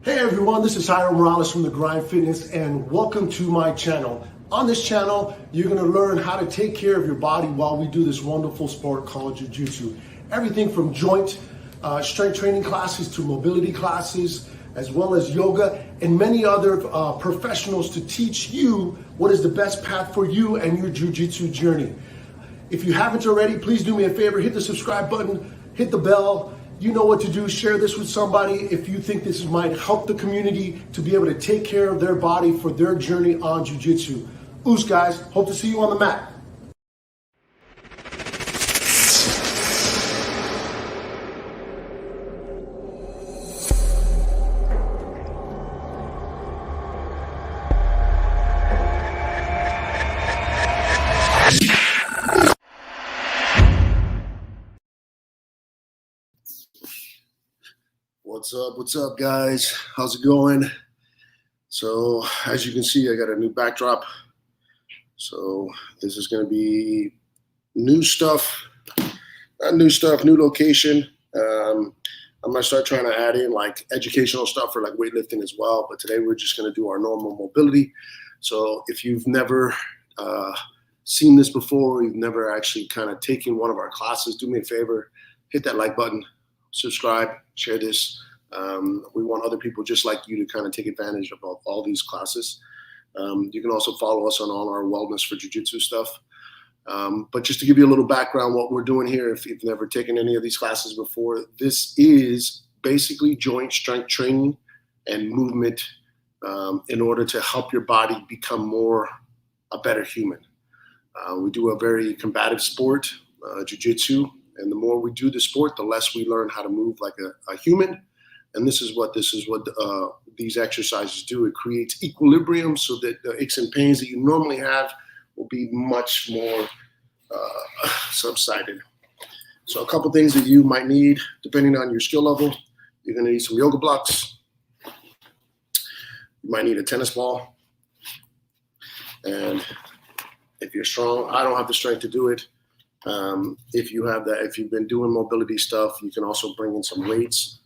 Hey everyone, this is Jairo from The Grind Fitness and welcome to my channel. On this channel, you're going to learn how to take care of your body while we do this wonderful sport called Jiu-Jitsu. Everything from joint strength training classes to mobility classes, as well as yoga and many other professionals to teach you what is the best path for you and your Jiu-Jitsu journey. If you haven't already, please do me a favor, hit the subscribe button, hit the bell. You know what to do. Share this with somebody if you think this might help the community to be able to take care of their body for their journey on Jiu-Jitsu. Oos guys, hope to see you on the mat. What's up guys? How's it going? So as you can see, I got a new backdrop. So this is going to be new stuff, new location. I'm going to start trying to add in like educational stuff for like weightlifting as well. But today we're just going to do our normal mobility. So if you've never seen this before, you've never actually kind of taken one of our classes, do me a favor, hit that like button, subscribe, share this. We want other people just like you to kind of take advantage of all these classes. You can also follow us on all our wellness for jiu-jitsu stuff. But just to give you a little background, what we're doing here, if you've never taken any of these classes before, this is basically joint strength training and movement in order to help your body become a better human. We do a very combative sport, jiu-jitsu, and the more we do the sport, the less we learn how to move like a human. And this is what these exercises do. It creates equilibrium so that the aches and pains that you normally have will be much more subsided. So a couple things that you might need, depending on your skill level, you're going to need some yoga blocks. You might need a tennis ball. And if you're strong, I don't have the strength to do it. If you have that, if you've been doing mobility stuff, you can also bring in some weights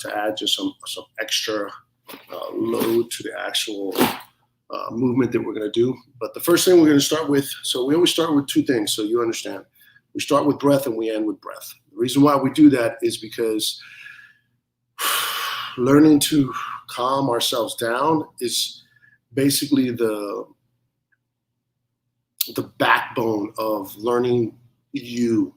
to add just some extra load to the actual movement that we're going to do. But the first thing we're going to start with, so we always start with two things, so you understand. We start with breath and we end with breath. The reason why we do that is because learning to calm ourselves down is basically the backbone of learning you.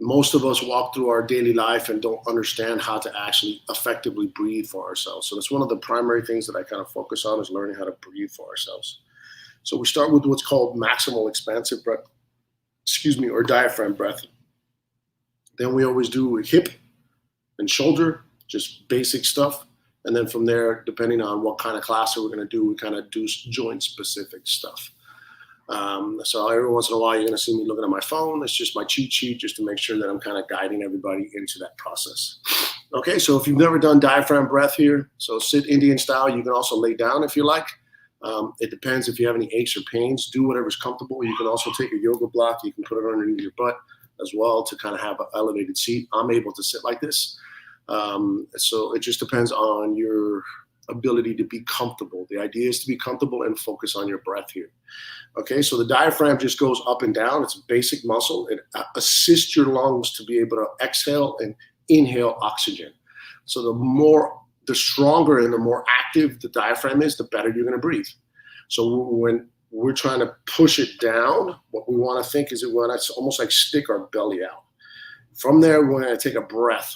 Most of us walk through our daily life and don't understand how to actually effectively breathe for ourselves. So that's one of the primary things that I kind of focus on, is learning how to breathe for ourselves. So we start with what's called maximal expansive breath, or diaphragm breath. Then we always do hip and shoulder, just basic stuff. And then from there, depending on what kind of class that we're going to do, we kind of do joint specific stuff. So every once in a while, you're going to see me looking at my phone. It's just my cheat sheet just to make sure that I'm kind of guiding everybody into that process. Okay, so if you've never done diaphragm breath here, so sit Indian style. You can also lay down if you like. It depends if you have any aches or pains. Do whatever's comfortable. You can also take a yoga block. You can put it underneath your butt as well to kind of have an elevated seat. I'm able to sit like this. So it just depends on your ability to be comfortable. The idea is to be comfortable and focus on your breath here. Okay, so the diaphragm just goes up and down. It's a basic muscle. It assists your lungs to be able to exhale and inhale oxygen. So the stronger and the more active the diaphragm is, the better you're going to breathe. So when we're trying to push it down, what we want to think is we want to almost like stick our belly out. From there, we're going to take a breath.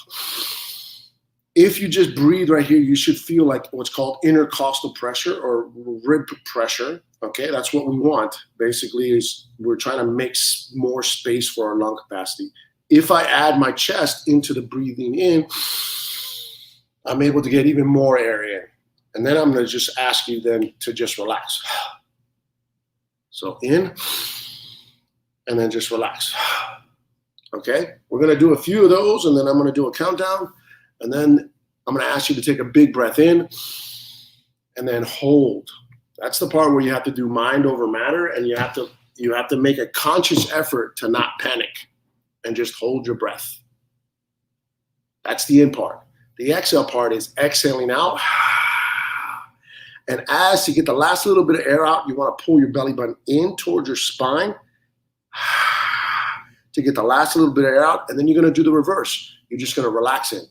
If you just breathe right here, you should feel like what's called intercostal pressure or rib pressure. Okay, that's what we want. Basically, is we're trying to make more space for our lung capacity. If I add my chest into the breathing in, I'm able to get even more air in. And then I'm going to just ask you then to just relax. So in, and then just relax. Okay, we're going to do a few of those, and then I'm going to do a countdown. And then I'm going to ask you to take a big breath in and then hold. That's the part where you have to do mind over matter, and you have to make a conscious effort to not panic and just hold your breath. That's the in part. The exhale part is exhaling out. And as you get the last little bit of air out, you want to pull your belly button in towards your spine to get the last little bit of air out. And then you're going to do the reverse. You're just going to relax in.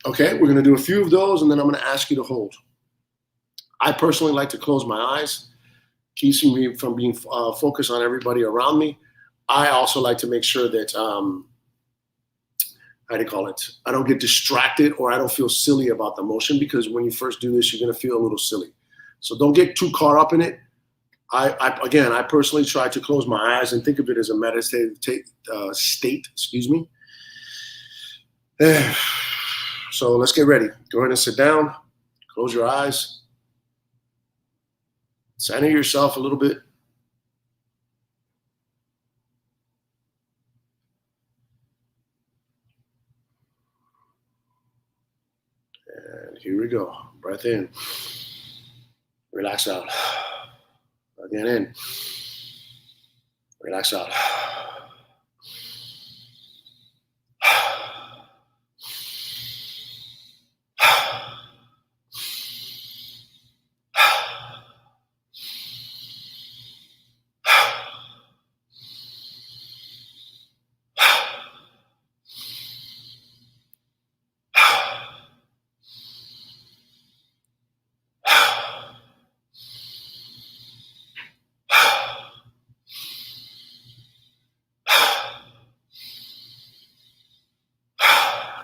Okay, we're going to do a few of those, and then I'm going to ask you to hold. I personally like to close my eyes, keeps me from being focused on everybody around me. I also like to make sure that, I don't get distracted or I don't feel silly about the motion, because when you first do this, you're going to feel a little silly. So don't get too caught up in it. I personally try to close my eyes and think of it as a meditative state, So let's get ready. Go ahead and sit down. Close your eyes. Center yourself a little bit. And here we go. Breath in. Relax out. Again in. Relax out.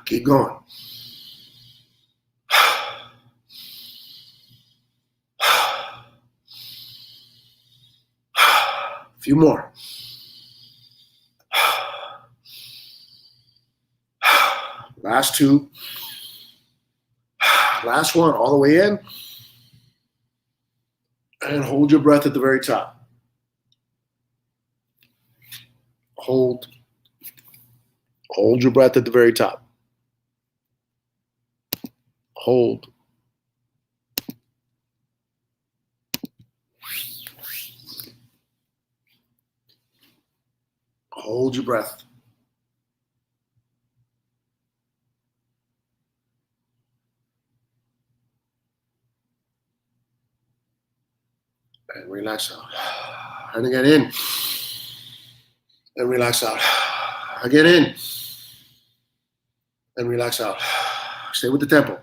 Keep going. A few more. Last two. Last one, all the way in. And hold your breath at the very top. Hold your breath at the very top. Hold. Hold your breath. And relax out. And again in. And relax out. Again in. And relax out. Stay with the tempo.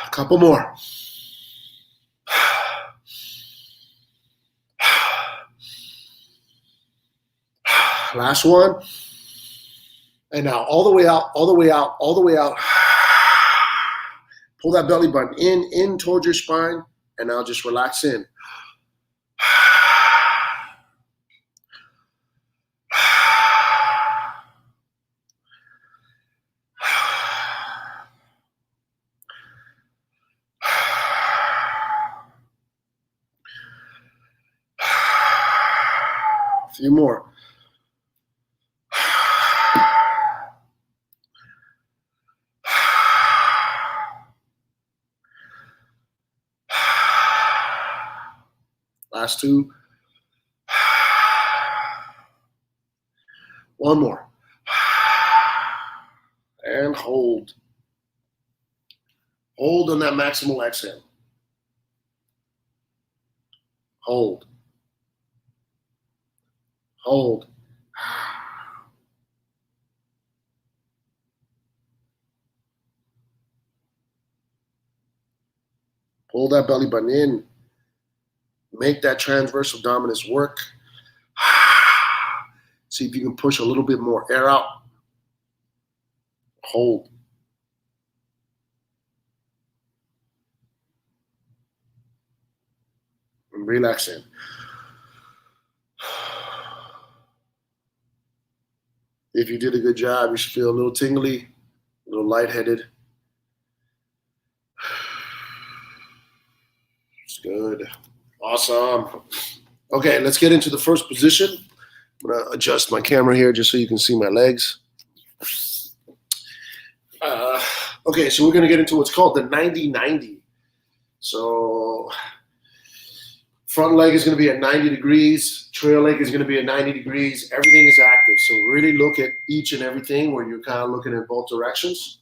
A couple more. Last one. And now all the way out, all the way out, all the way out. Pull that belly button in towards your spine, and now just relax in. A few more. Last two. One more. And hold. Hold on that maximal exhale. Hold. Hold. Pull that belly button in. Make that transverse abdominis work. See if you can push a little bit more air out. Hold. And relax in. If you did a good job, you should feel a little tingly, a little lightheaded. It's good. Good. Awesome. Okay, let's get into the first position. I'm going to adjust my camera here just so you can see my legs. Okay, so we're going to get into what's called the 90-90. So front leg is going to be at 90 degrees. Trail leg is going to be at 90 degrees. Everything is active. So really look at each and everything where you're kind of looking in both directions.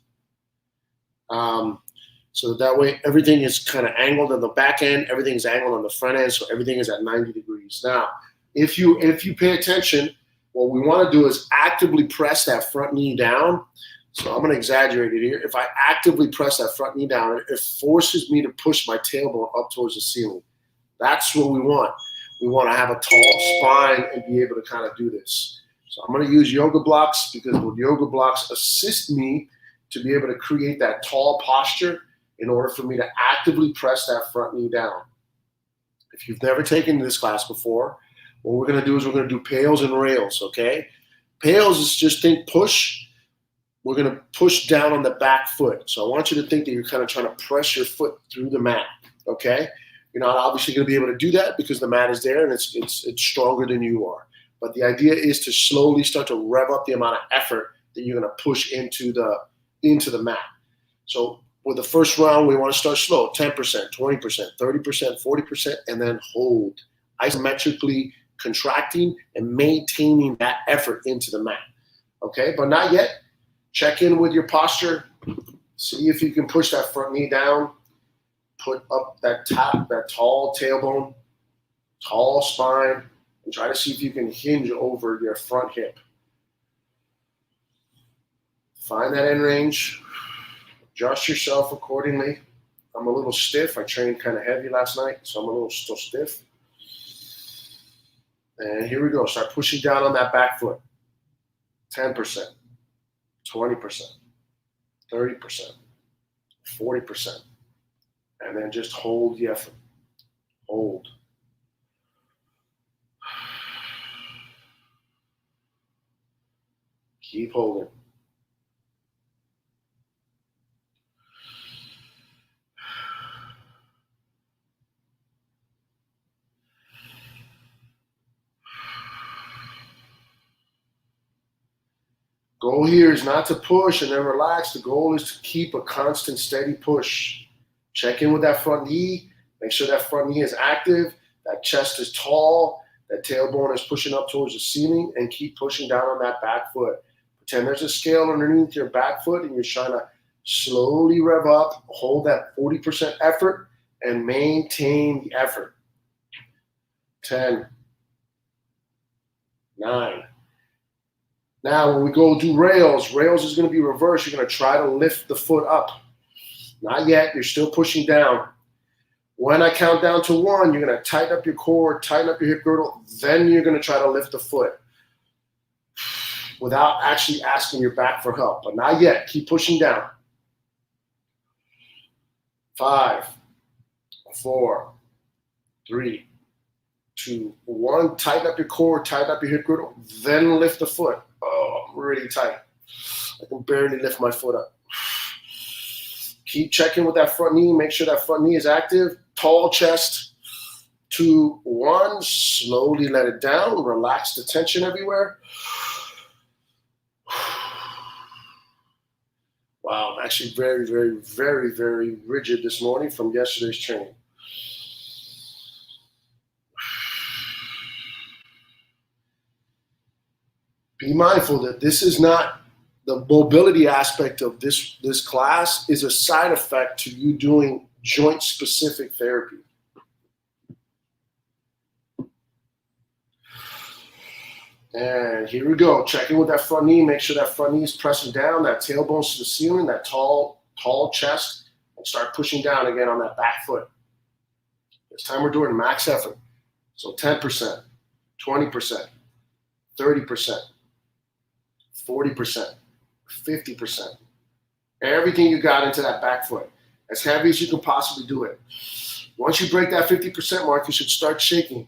So that way everything is kind of angled on the back end. Everything is angled on the front end. So everything is at 90 degrees. Now, if you pay attention, what we want to do is actively press that front knee down. So I'm going to exaggerate it here. If I actively press that front knee down, it forces me to push my tailbone up towards the ceiling. That's what we want. We want to have a tall spine and be able to kind of do this. So I'm going to use yoga blocks because the yoga blocks assist me to be able to create that tall posture in order for me to actively press that front knee down. If you've never taken this class before, what we're going to do is we're going to do Pails and Rails, okay? Pails is just think push. We're going to push down on the back foot. So I want you to think that you're kind of trying to press your foot through the mat, okay? You're not obviously going to be able to do that because the mat is there and it's stronger than you are. But the idea is to slowly start to rev up the amount of effort that you're going to push into the mat. So with the first round, we want to start slow, 10%, 20%, 30%, 40%, and then hold. Isometrically contracting and maintaining that effort into the mat, okay? But not yet. Check in with your posture. See if you can push that front knee down. Put up that tall tailbone, tall spine, and try to see if you can hinge over your front hip. Find that end range. Adjust yourself accordingly. I'm a little stiff. I trained kind of heavy last night, so I'm a little still stiff. And here we go. Start pushing down on that back foot. 10%. 20%, 30%, 40%, and then just hold the effort. Hold. Keep holding. Goal here is not to push and then relax. The goal is to keep a constant, steady push. Check in with that front knee. Make sure that front knee is active. That chest is tall. That tailbone is pushing up towards the ceiling, and keep pushing down on that back foot. Pretend there's a scale underneath your back foot and you're trying to slowly rev up. Hold that 40% effort and maintain the effort. 10, 9. Now, when we go do rails, rails is going to be reversed. You're going to try to lift the foot up. Not yet. You're still pushing down. When I count down to 1, you're going to tighten up your core, tighten up your hip girdle. Then you're going to try to lift the foot without actually asking your back for help. But not yet. Keep pushing down. 5, 4, 3, 2, 1. Tighten up your core, tighten up your hip girdle. Then lift the foot. Oh, I'm really tight. I can barely lift my foot up. Keep checking with that front knee. Make sure that front knee is active. Tall chest. 2, 1. Slowly let it down. Relax the tension everywhere. Wow, I'm actually very, very, very, very rigid this morning from yesterday's training. Be mindful that this is not the mobility aspect of this class is a side effect to you doing joint-specific therapy. And here we go. Check in with that front knee. Make sure that front knee is pressing down, that tailbone's to the ceiling, that tall chest, and start pushing down again on that back foot. This time we're doing max effort. So 10%, 20%, 30%, 40%, 50%. Everything you got into that back foot. As heavy as you can possibly do it. Once you break that 50% mark, you should start shaking.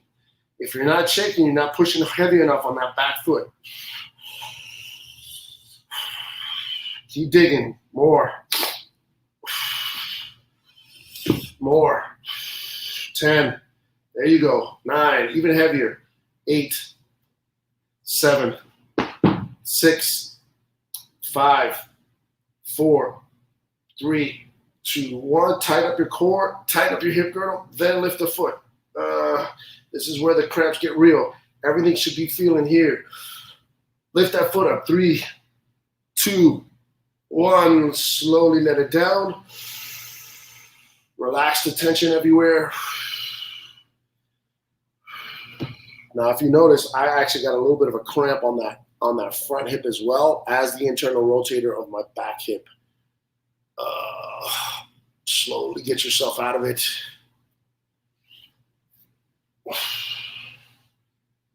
If you're not shaking, you're not pushing heavy enough on that back foot. Keep digging. More. More. 10. There you go. 9, even heavier. 8, 7, 6, 5, 4, 3, 2, 1. Tighten up your core, tighten up your hip girdle, then lift the foot. This is where the cramps get real. Everything should be feeling here. Lift that foot up. 3, 2, 1. Slowly let it down. Relax the tension everywhere. Now, if you notice, I actually got a little bit of a cramp on that front hip as well as the internal rotator of my back hip. Slowly get yourself out of it.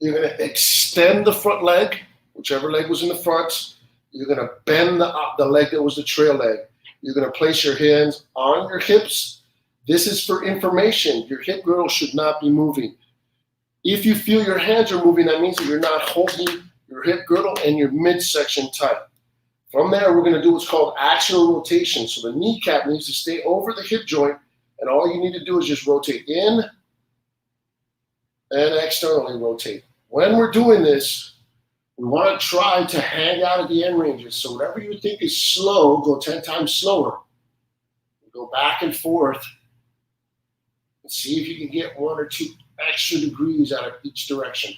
You're going to extend the front leg, whichever leg was in the front. You're going to bend the leg that was the trail leg. You're going to place your hands on your hips. This is for information. Your hip girdle should not be moving. If you feel your hands are moving, that means that you're not holding your hip girdle and your midsection tight. From there, we're going to do what's called axial rotation. So the kneecap needs to stay over the hip joint, and all you need to do is just rotate in and externally rotate. When we're doing this, we want to try to hang out at the end ranges. So whatever you think is slow, go 10 times slower. Go back and forth and see if you can get 1 or 2 extra degrees out of each direction.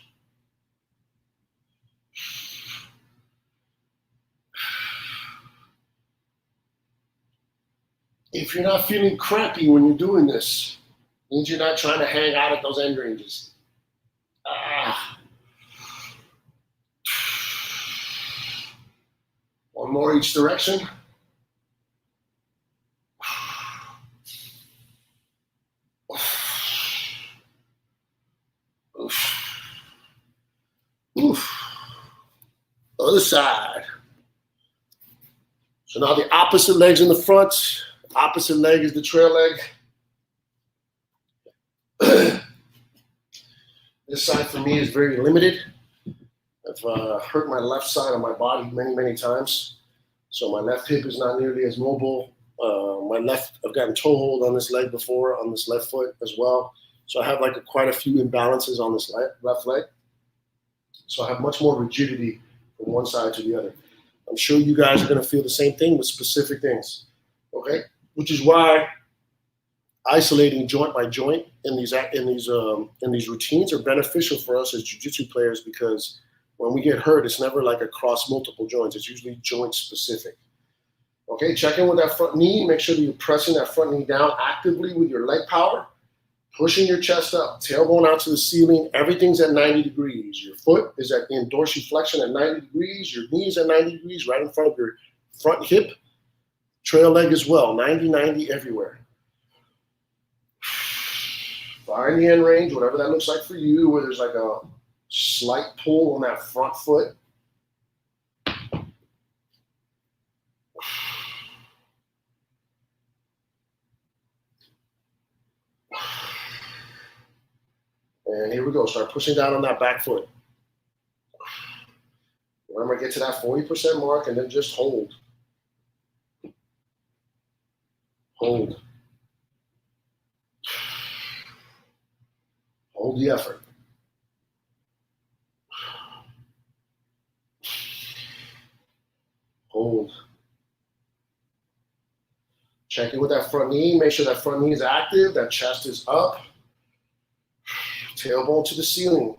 If you're not feeling crampy when you're doing this, it means you're not trying to hang out at those end ranges. One more each direction. Other side. So now the opposite leg's in the front. Opposite leg is the trail leg. This side for me is very limited. I've hurt my left side of my body many, many times. So my left hip is not nearly as mobile. I've gotten toe hold on this leg before, on this left foot as well. So I have quite a few imbalances on this left leg. So I have much more rigidity from one side to the other. I'm sure you guys are going to feel the same thing with specific things, okay? Which is why isolating joint by joint in these routines are beneficial for us as jiu-jitsu players, because when we get hurt, it's never like across multiple joints. It's usually joint specific. Okay, check in with that front knee. Make sure that you're pressing that front knee down actively with your leg power, pushing your chest up, tailbone out to the ceiling. Everything's at 90 degrees. Your foot is in dorsiflexion at 90 degrees. Your knee is at 90 degrees right in front of your front hip. Trail leg as well, 90, 90 everywhere. Find the end range, whatever that looks like for you, where there's like a slight pull on that front foot. And here we go. Start pushing down on that back foot. Remember, get to that 40% mark and then just hold. Hold. Hold the effort. Hold. Check in with that front knee. Make sure that front knee is active. That chest is up. Tailbone to the ceiling.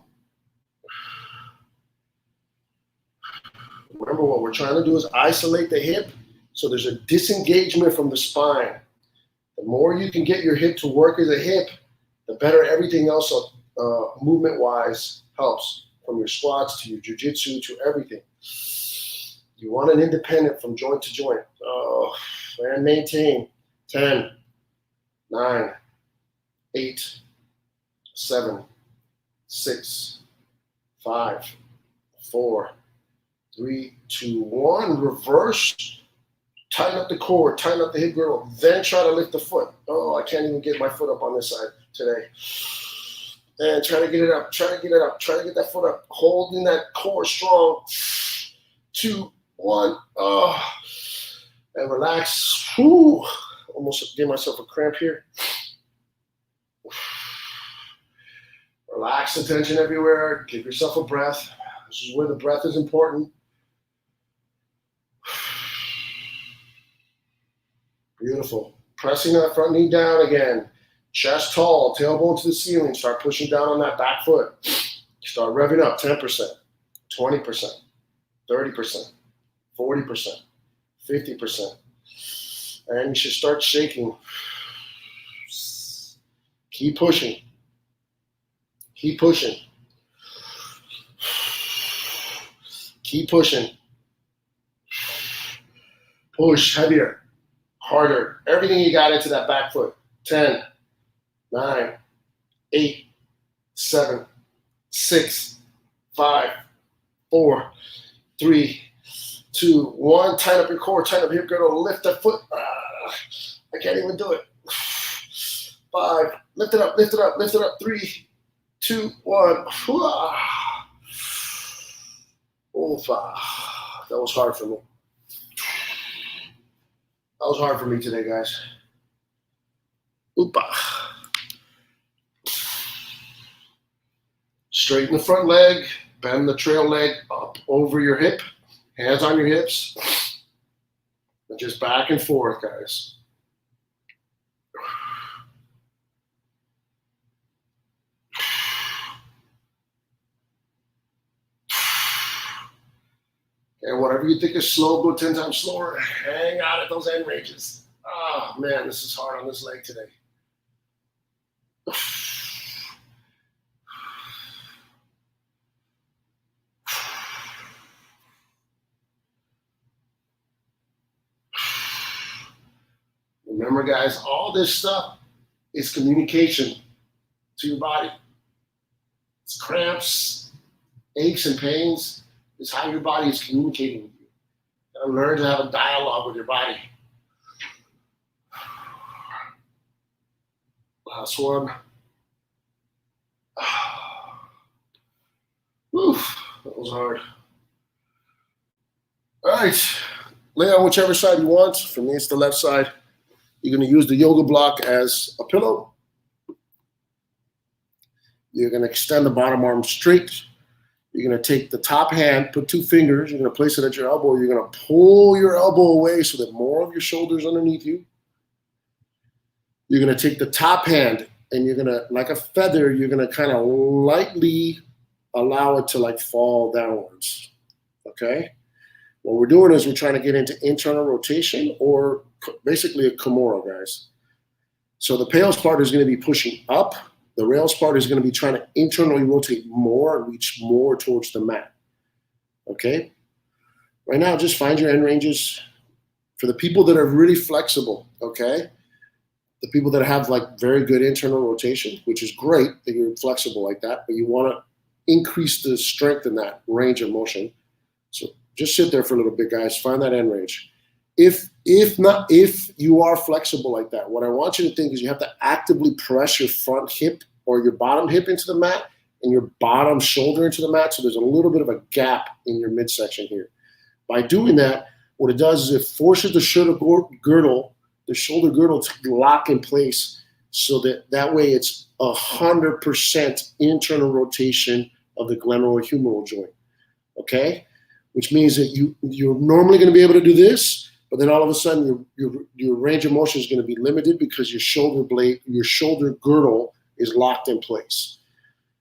Remember, what we're trying to do is isolate the hip so there's a disengagement from the spine. The more you can get your hip to work as a hip, the better everything else movement-wise helps, from your squats to your jiu-jitsu to everything. You want an independent from joint to joint. And maintain. 10, 9, 8, 7, 6, 5, 4, 3, 2, 1. Reverse. Tighten up the core, tighten up the hip girdle, then try to lift the foot. Oh, I can't even get my foot up on this side today. And try to get it up, try to get it up, try to get that foot up, holding that core strong. 2, 1, and relax. Whew. Almost gave myself a cramp here. Relax the tension everywhere. Give yourself a breath. This is where the breath is important. Beautiful. Pressing that front knee down again. Chest tall, tailbone to the ceiling. Start pushing down on that back foot. Start revving up 10%, 20%, 30%, 40%, 50%. And you should start shaking. Keep pushing. Keep pushing. Keep pushing. Push heavier, harder. Everything you got into that back foot. 10, 9, 8, 7, 6, 5, 4, 3, 2, 1. Tighten up your core, tighten up your hip girdle, lift that foot. I can't even do it. 5, lift it up, lift it up, lift it up. 3, 2, 1. Oh, 5. That was hard for me. That was hard for me today, guys. Oopa. Straighten the front leg, bend the trail leg up over your hip, hands on your hips, and just back and forth, guys. And whatever you think is slow, go 10 times slower. Hang out at those end ranges. Oh, man, this is hard on this leg today. Remember, guys, all this stuff is communication to your body. It's cramps, aches, and pains. It's how your body is communicating with you. You gotta learn to have a dialogue with your body. Last one. Oof, that was hard. All right, lay on whichever side you want. For me, it's the left side. You're gonna use the yoga block as a pillow. You're gonna extend the bottom arm straight. You're going to take the top hand, put 2 fingers, you're going to place it at your elbow. You're going to pull your elbow away so that more of your shoulders underneath you. You're going to take the top hand and you're going to, like a feather, you're going to kind of lightly allow it to like fall downwards, okay? What we're doing is we're trying to get into internal rotation or basically a Kimura, guys. So the Pails part is going to be pushing up. The rails part is going to be trying to internally rotate more and reach more towards the mat, okay? Right now, just find your end ranges. For the people that are really flexible, okay? The people that have like very good internal rotation, which is great that you're flexible like that, but you want to increase the strength in that range of motion. So just sit there for a little bit, guys. Find that end range. If you are flexible like that, what I want you to think is you have to actively press your front hip or your bottom hip into the mat and your bottom shoulder into the mat. So there's a little bit of a gap in your midsection here. By doing that, what it does is it forces the shoulder girdle to lock in place so that way it's 100% internal rotation of the glenohumeral joint, okay? Which means that you're normally going to be able to do this, but then all of a sudden your range of motion is going to be limited because your shoulder girdle is locked in place.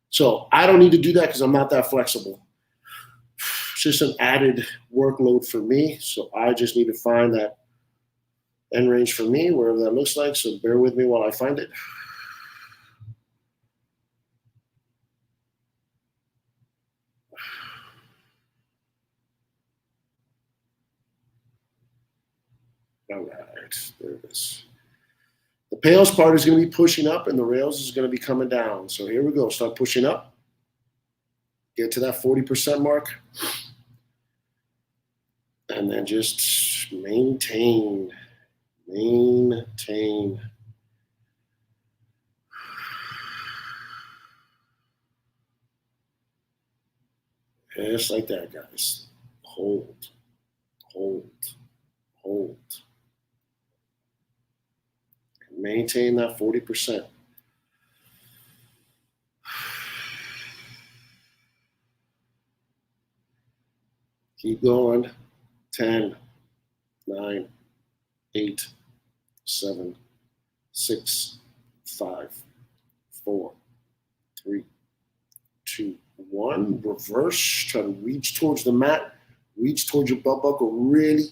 So I don't need to do that because I'm not that flexible. It's just an added workload for me. So I just need to find that end range for me, wherever that looks like. So bear with me while I find it. All right, there it is. The Pails part is going to be pushing up and the rails is going to be coming down. So here we go. Start pushing up. Get to that 40% mark. And then just maintain. Just like that, guys. Hold. Maintain that 40%. Keep going. 10, 9, 8, 7, 6, 5, 4, 3, 2, 1. Reverse. Try to reach towards the mat. Reach towards your belt buckle. Really,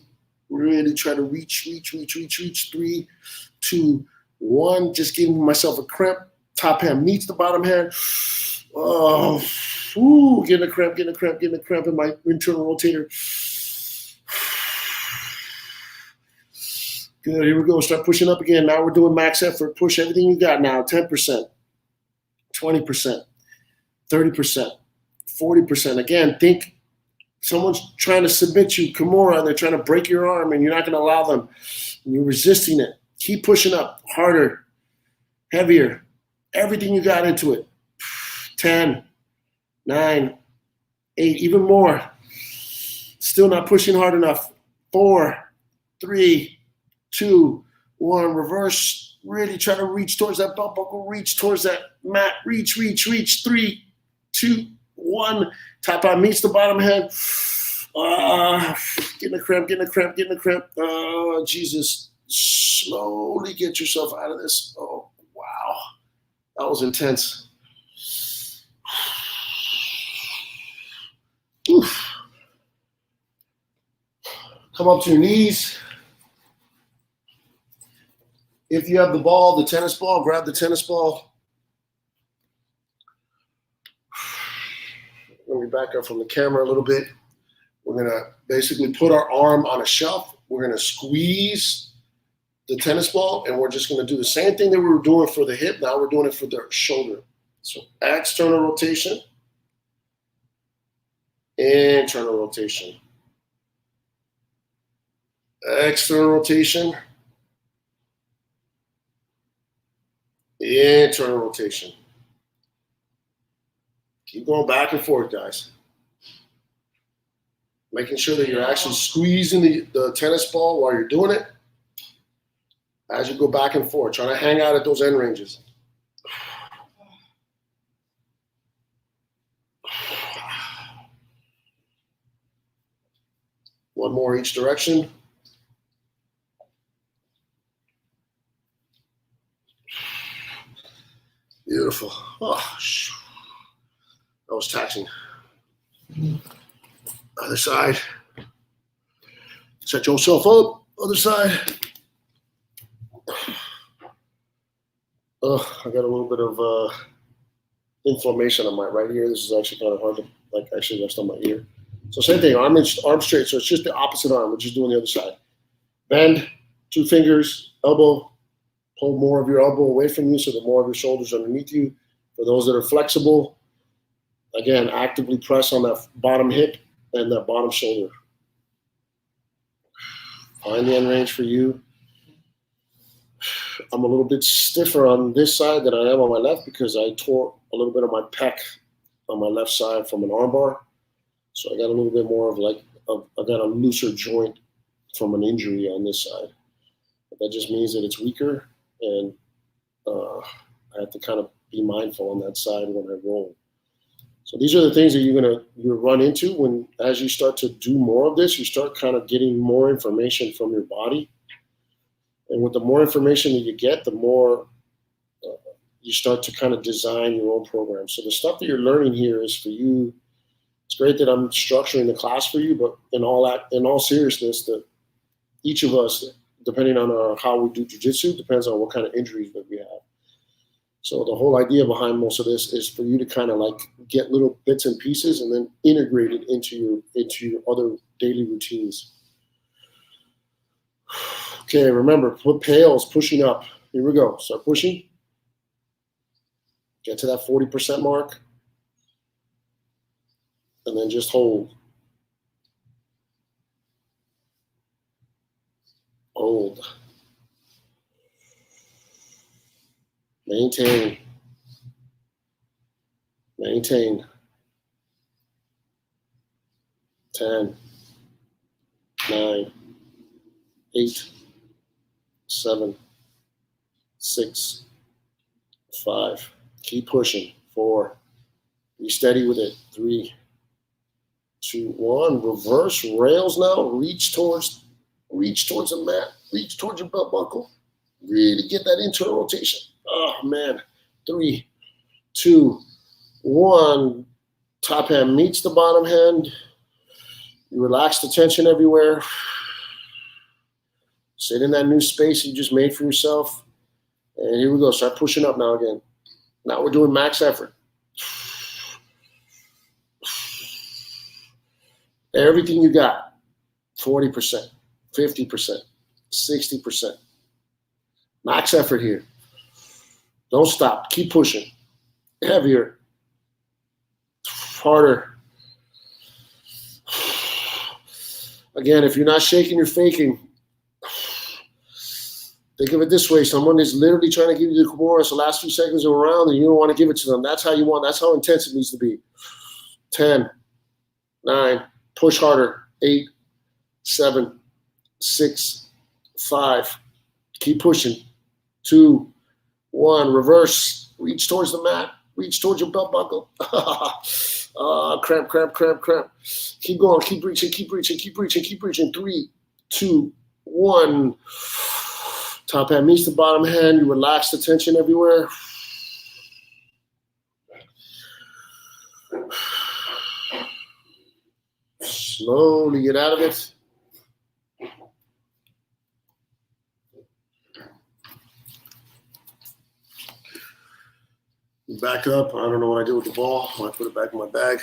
really try to reach. 3, 2, 1. Just giving myself a cramp. Top hand meets the bottom hand. Oh, getting a cramp in my internal rotator. Good, here we go. Start pushing up again. Now we're doing max effort. Push everything you got now. 10%, 20%, 30%, 40%. Again, think someone's trying to submit you, Kimura, and they're trying to break your arm, and you're not going to allow them. And you're resisting it. Keep pushing up. Harder, heavier. Everything you got into it. 10, 9, 8, even more. Still not pushing hard enough. 4, 3, 2, 1. Reverse. Really try to reach towards that belt buckle. Reach towards that mat. Reach. 3, 2, 1. Top out meets the bottom head. Getting a cramp. Oh, Jesus. Slowly get yourself out of this. Oh, wow. That was intense. Oof. Come up to your knees. If you have the ball, the tennis ball, grab the tennis ball. Let me back up from the camera a little bit. We're going to basically put our arm on a shelf. We're going to squeeze the tennis ball, and we're just going to do the same thing that we were doing for the hip. Now we're doing it for the shoulder. So external rotation, internal rotation. External rotation, internal rotation. Keep going back and forth, guys. Making sure that you're actually squeezing the tennis ball while you're doing it. As you go back and forth, trying to hang out at those end ranges. One more each direction. Beautiful. Oh, that was taxing. Other side. Set yourself up. Other side. I got a little bit of inflammation on my right ear. This is actually kind of hard to actually rest on my ear. So same thing, arm straight. So it's just the opposite arm. We're just doing the other side. Bend, 2 fingers, elbow. Pull more of your elbow away from you so that more of your shoulders are underneath you. For those that are flexible, again, actively press on that bottom hip and that bottom shoulder. Find the end range for you. I'm a little bit stiffer on this side than I am on my left because I tore a little bit of my pec on my left side from an armbar. So I got a little bit more of I got a looser joint from an injury on this side. But that just means that it's weaker, and I have to kind of be mindful on that side when I roll. So these are the things that you're run into when, as you start to do more of this, you start kind of getting more information from your body. And with the more information that you get, the more you start to kind of design your own program. So the stuff that you're learning here is for you. It's great that I'm structuring the class for you, but in all seriousness, that each of us, depending on how we do jiu-jitsu, depends on what kind of injuries that we have. So the whole idea behind most of this is for you to kind of get little bits and pieces and then integrate it into your other daily routines. Okay, remember, put Pails, pushing up. Here we go. Start pushing. Get to that 40% mark. And then just hold. Hold. Maintain. Maintain. 10, 9, 8, 7, 6, 5. Keep pushing. 4. Be steady with it. 3, 2, 1. Reverse rails now. Reach towards the mat. Reach towards your belt buckle. Really get that internal rotation. Oh, man. 3, 2, 1. Top hand meets the bottom hand. You relax the tension everywhere. Sit in that new space you just made for yourself. And here we go. Start pushing up now again. Now we're doing max effort. Everything you got. 40%, 50%, 60%. Max effort here. Don't stop. Keep pushing. Heavier. Harder. Again, if you're not shaking, you're faking. Think of it this way. Someone is literally trying to give you the Kimura the last few seconds of a round and you don't want to give it to them. That's how you want. That's how intense it needs to be. 10, 9, push harder. 8, 7, 6, 5. Keep pushing. 2, 1. Reverse. Reach towards the mat. Reach towards your belt buckle. Cramp, cramp, cramp, cramp. Keep going. Keep reaching. Keep reaching. Keep reaching. Keep reaching. 3, 2, 1. Top hand meets the bottom hand. You relax the tension everywhere. Slowly get out of it. Back up. I don't know what I did with the ball. I put it back in my bag.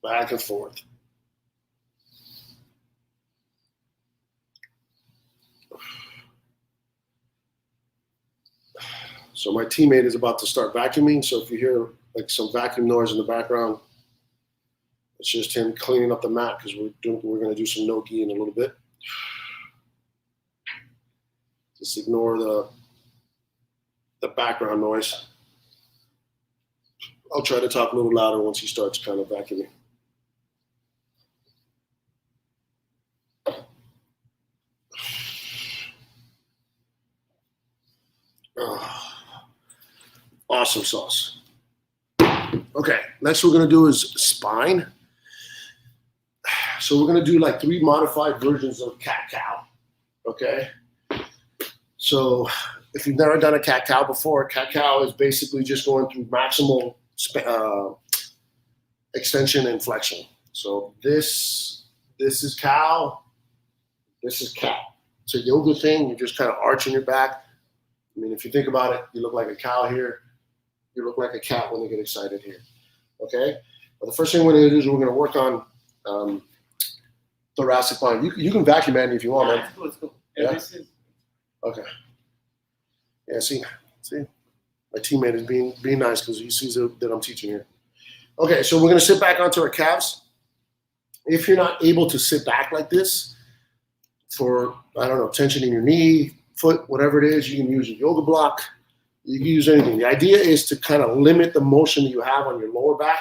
Back and forth. So my teammate is about to start vacuuming. So if you hear like some vacuum noise in the background, it's just him cleaning up the mat because we're going to do some no-gi in a little bit. Just ignore the background noise. I'll try to talk a little louder once he starts kind of vacuuming. Awesome sauce. Okay, next we're going to do is spine. So we're going to do like 3 modified versions of cat-cow. Okay? So if you've never done a cat-cow before, cat-cow is basically just going through maximal extension and flexion. So this is cow, this is cat. It's a yoga thing. You're just kind of arching your back. I mean, if you think about it, you look like a cow here. You look like a cat when you get excited here. Okay? Well, the first thing we're going to do is we're going to work on thoracic spine. You can vacuum, Andy, if you want, man. Let's go. Yeah? Okay. Yeah, see, my teammate is being nice because he sees that I'm teaching here. Okay, so we're going to sit back onto our calves. If you're not able to sit back like this for, I don't know, tension in your knee, foot, whatever it is, you can use a yoga block. You can use anything. The idea is to kind of limit the motion that you have on your lower back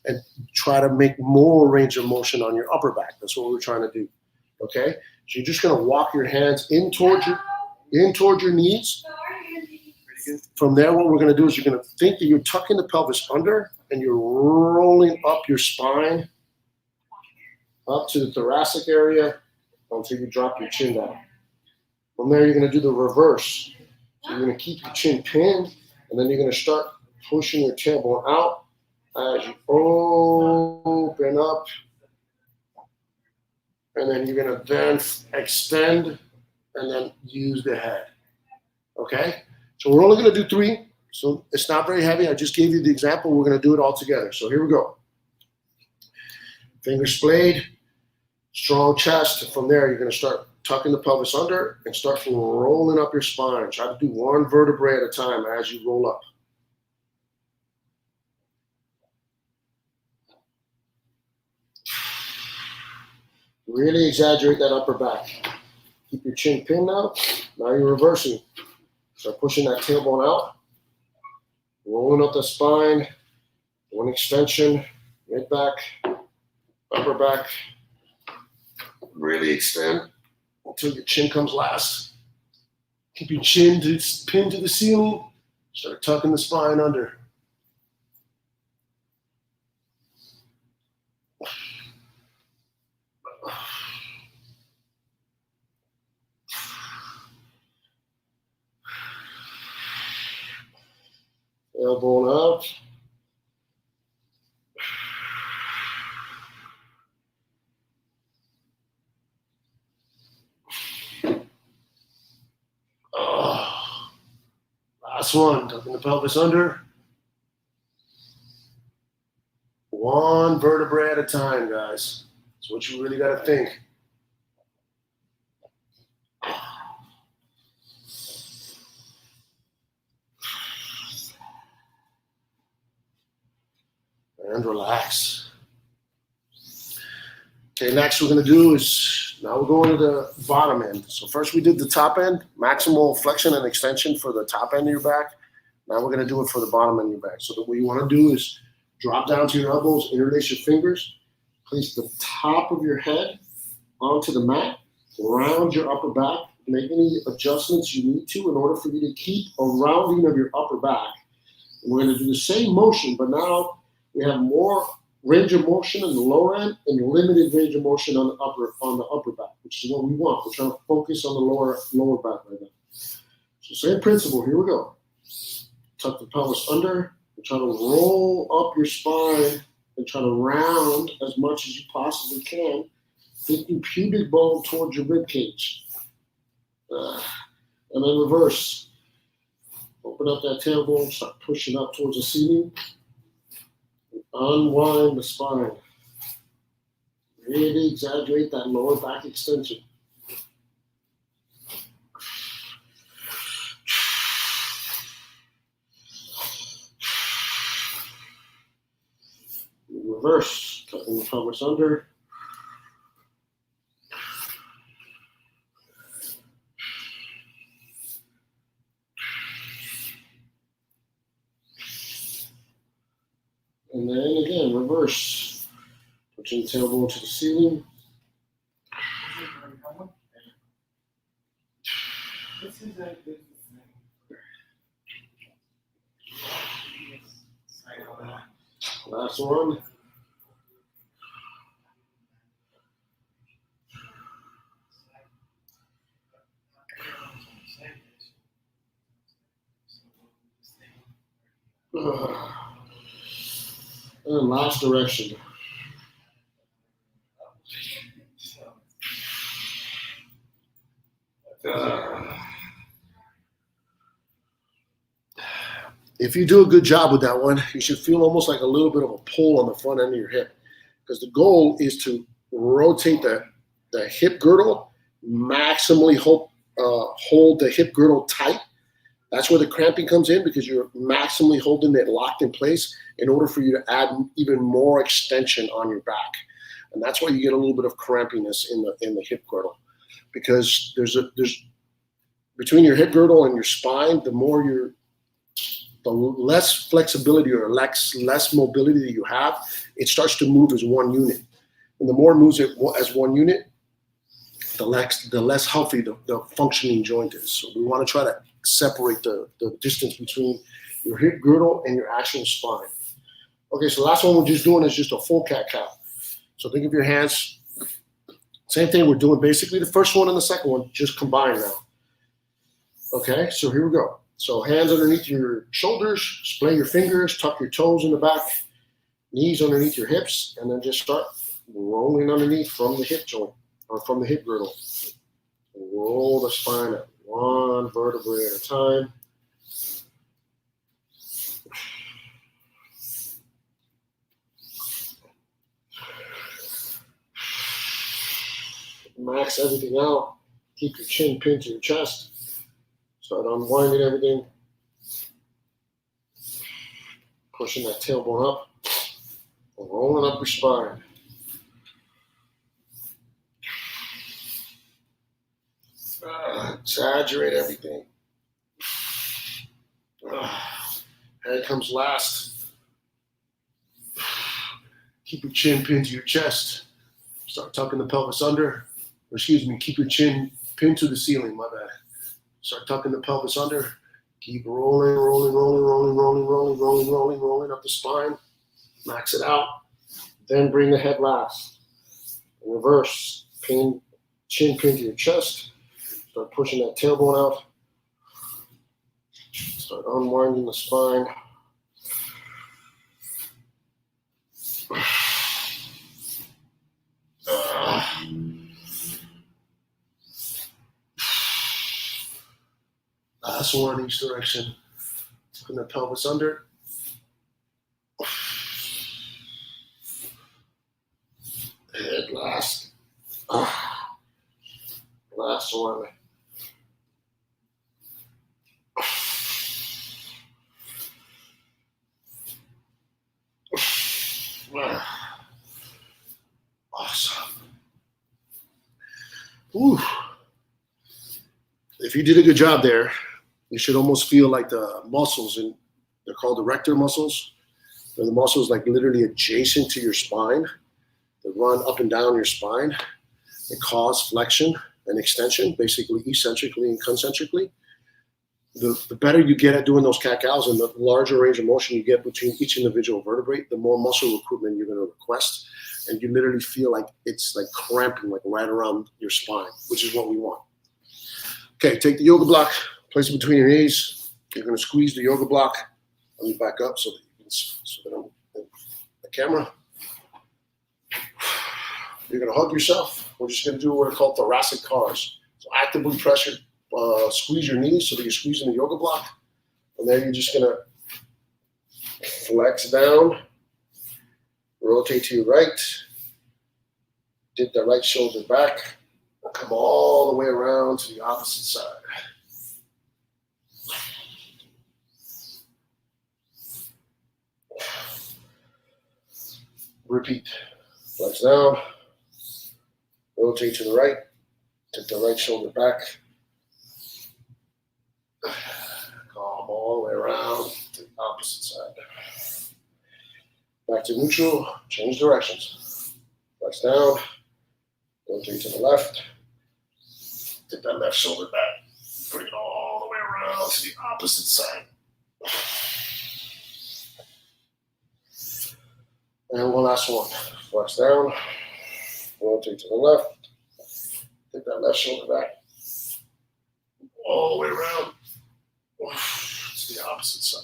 and try to make more range of motion on your upper back. That's what we're trying to do. Okay? So you're just going to walk your hands in towards your knees. From there, what we're going to do is you're going to think that you're tucking the pelvis under and you're rolling up your spine up to the thoracic area until you drop your chin down. From there, you're going to do the reverse. So you're going to keep your chin pinned, and then you're going to start pushing your tailbone out as you open up. And then you're going to then extend and then use the head. Okay? So we're only going to do 3. So it's not very heavy. I just gave you the example. We're going to do it all together. So here we go. Fingers splayed, strong chest. From there, you're going to start tucking the pelvis under and start rolling up your spine. Try to do 1 vertebrae at a time as you roll up. Really exaggerate that upper back. Keep your chin pinned now. Now you're reversing. Start pushing that tailbone out. Rolling up the spine. 1 extension. Mid back. Upper back. Really extend until your chin comes last. Keep your chin pinned to the ceiling. Start tucking the spine under. Elbow out. Last one, tucking the pelvis under. One vertebrae at a time, guys. That's what you really got to think. And relax. Okay, next we're going to do is, now we're going to the bottom end. So first we did the top end, maximal flexion and extension for the top end of your back. Now we're going to do it for the bottom end of your back. So what you want to do is drop down to your elbows, interlace your fingers, place the top of your head onto the mat, round your upper back, make any adjustments you need to in order for you to keep a rounding of your upper back. And we're going to do the same motion, but now we have more range of motion in the lower end and limited range of motion on the upper back, which is what we want. We're trying to focus on the lower back right now. So same principle, here we go. Tuck the pelvis under. And try to roll up your spine and try to round as much as you possibly can, taking pubic bone towards your rib cage. And then reverse. Open up that tailbone, start pushing up towards the ceiling. Unwind the spine. Really exaggerate that lower back extension. Reverse, tucking the pelvis under. And then again, reverse. Pushing the tailbone to the ceiling. Last one. And last direction. If you do a good job with that one, you should feel almost like a little bit of a pull on the front end of your hip, because the goal is to rotate the hip girdle, maximally hold the hip girdle tight. That's where the cramping comes in, because you're maximally holding it locked in place in order for you to add even more extension on your back. And that's why you get a little bit of crampiness in the hip girdle, because there's between your hip girdle and your spine, the less flexibility or less mobility that you have, it starts to move as one unit. And the more it moves as one unit, the less healthy the functioning joint is. So we want to try to separate the distance between your hip girdle and your actual spine. Okay, so the last one we're just doing is just a full cat-cow. So think of your hands. Same thing we're doing basically the first one and the second one, just combined now. Okay, so here we go. So hands underneath your shoulders, splay your fingers, tuck your toes in the back, knees underneath your hips, and then just start rolling underneath from the hip joint or from the hip girdle. Roll the spine up, one vertebrae at a time. Max everything out. Keep your chin pinned to your chest. Start unwinding everything. Pushing that tailbone up. Rolling up your spine. Exaggerate everything. Head comes last. Keep your chin pinned to your chest. Start tucking the pelvis under. Or excuse me, keep your chin pinned to the ceiling, my bad. Start tucking the pelvis under. Keep rolling, rolling, rolling, rolling, rolling, rolling, rolling, rolling, rolling up the spine. Max it out. Then bring the head last. In reverse, chin pinned to your chest. Start pushing that tailbone out. Start unwinding the spine. Last one in each direction. Putting the pelvis under. And last. Last one. Awesome. Whew. If you did a good job there, you should almost feel like the muscles, and they're called erector muscles. They're the muscles like literally adjacent to your spine that run up and down your spine. They cause flexion and extension, basically eccentrically and concentrically. The better you get at doing those cat-cows and the larger range of motion you get between each individual vertebrae, the more muscle recruitment you're going to request. And you literally feel like it's like cramping, like right around your spine, which is what we want. Okay, take the yoga block, place it between your knees. You're going to squeeze the yoga block. Let me back up so that you can, so that I'm in the camera. You're going to hug yourself. We're just going to do what are called thoracic C.A.R.s. So actively pressure, squeeze your knees so that you're squeezing the yoga block. And then you're just going to flex down, rotate to your right, dip that right shoulder back, come all the way around to the opposite side. Repeat. Flex down, rotate to the right, dip the right shoulder back, come all the way around to the opposite side. Back to neutral, change directions. Flex down, rotate to the left, dip that left shoulder back, bring it all the way around to the opposite side. And one last one. Flex down, rotate to the left, dip that left shoulder back, all the way around to the opposite side.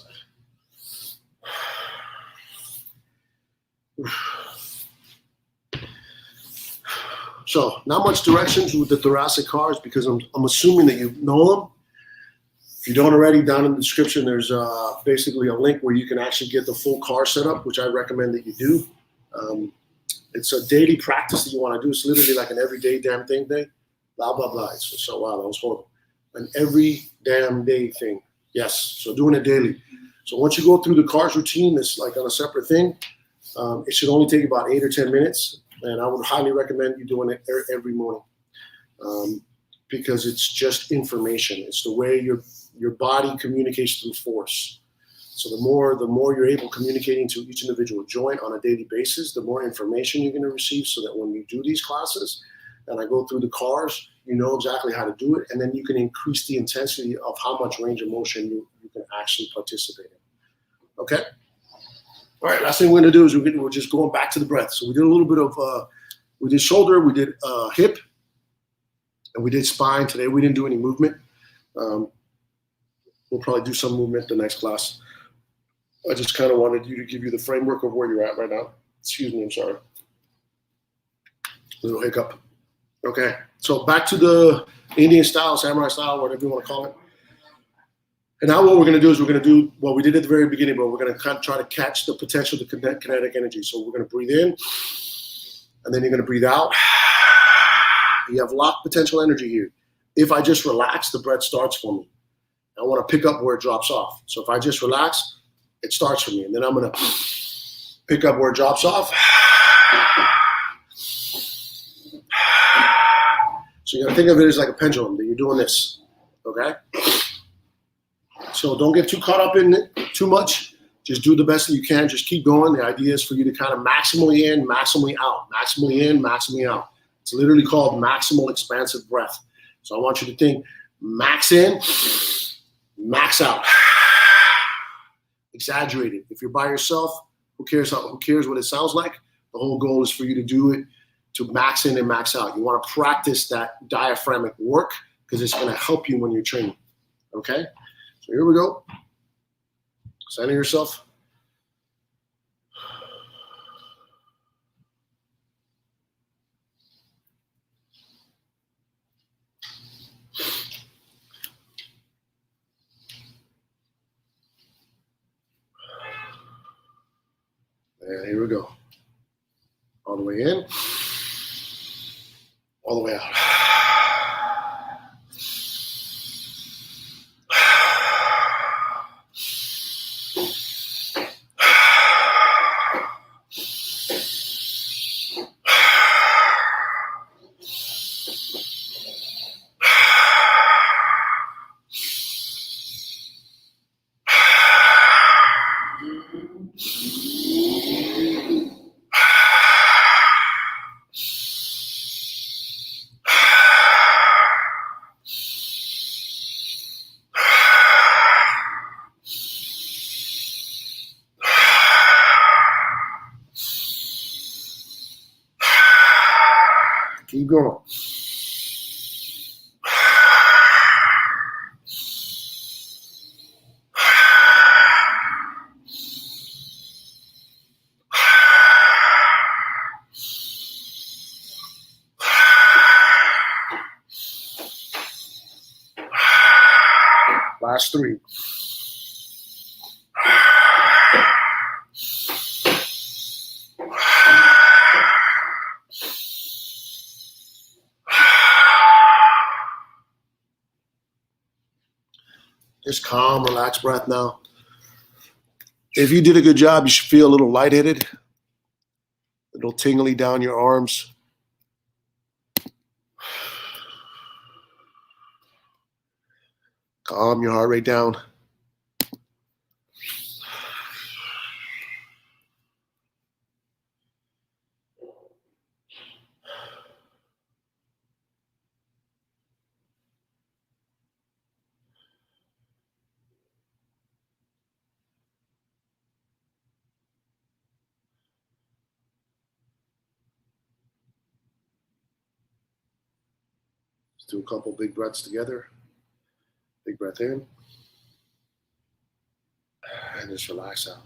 So not much directions with the thoracic C.A.R.s because I'm assuming that you know them. If you don't already, down in the description, there's basically a link where you can actually get the full C.A.R setup, which I recommend that you do. It's a daily practice that you want to do. It's literally like an everyday damn thing day. Blah, blah, blah. So wow, that was horrible. An every damn day thing. Yes, so doing it daily. So once you go through the C.A.R s routine, it's like on a separate thing. It should only take about 8 or 10 minutes. And I would highly recommend you doing it every morning because it's just information. It's the way your body communicates through force. So the more you're able communicating to each individual joint on a daily basis, the more information you're going to receive so that when you do these classes and I go through the C.A.R s, you know exactly how to do it. And then you can increase the intensity of how much range of motion you can actually participate in. Okay? All right, last thing we're going to do is we're just going back to the breath. So we did a little bit of, we did shoulder, we did hip, and we did spine. Today we didn't do any movement. We'll probably do some movement the next class. I just kind of wanted you to give you the framework of where you're at right now. Excuse me, I'm sorry. Little hiccup. Okay, so back to the Indian style, samurai style, whatever you want to call it. And now what we're going to do is we're going to do what we did at the very beginning, but we're going to try to catch the potential to connect kinetic energy. So we're going to breathe in, and then you're going to breathe out. You have locked potential energy here. If I just relax, the breath starts for me. I want to pick up where it drops off. So if I just relax, it starts for me. And then I'm going to pick up where it drops off. So you got to think of it as like a pendulum, that you're doing this, okay? So don't get too caught up in it too much. Just do the best that you can. Just keep going. The idea is for you to kind of maximally in, maximally out, maximally in, maximally out. It's literally called maximal expansive breath. So I want you to think max in, max out. Exaggerated. If you're by yourself, who cares what it sounds like? The whole goal is for you to do it to max in and max out. You want to practice that diaphragmatic work because it's going to help you when you're training. Okay? So here we go. Center yourself. And here we go. All the way in, all the way out. Keep going. Last 3. Just calm, relaxed breath now. If you did a good job, you should feel a little lightheaded, a little tingly down your arms. Calm your heart rate down. Let's do a couple big breaths together. Big breath in. And just relax out.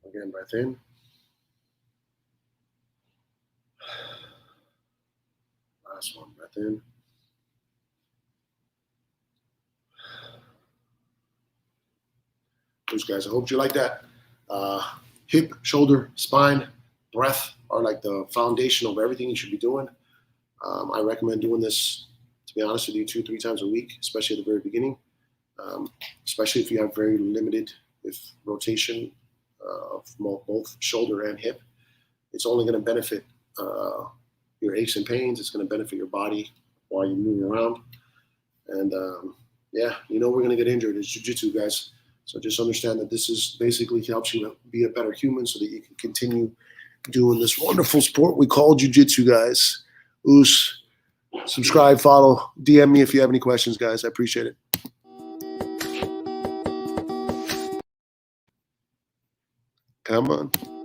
Again, breath in. Last one, breath in. Those guys, I hope you like that. Hip, shoulder, spine, breath are like the foundation of everything you should be doing. I recommend doing this, to be honest with you, 2-3 times a week, especially at the very beginning. Especially if you have very limited rotation of both shoulder and hip. It's only going to benefit your aches and pains. It's going to benefit your body while you're moving around. And yeah, you know we're going to get injured. It's jiu-jitsu, guys. So just understand that this is basically helps you be a better human so that you can continue doing this wonderful sport we call jiu-jitsu, guys. Oos, subscribe, follow, DM me if you have any questions, guys. I appreciate it. Come on.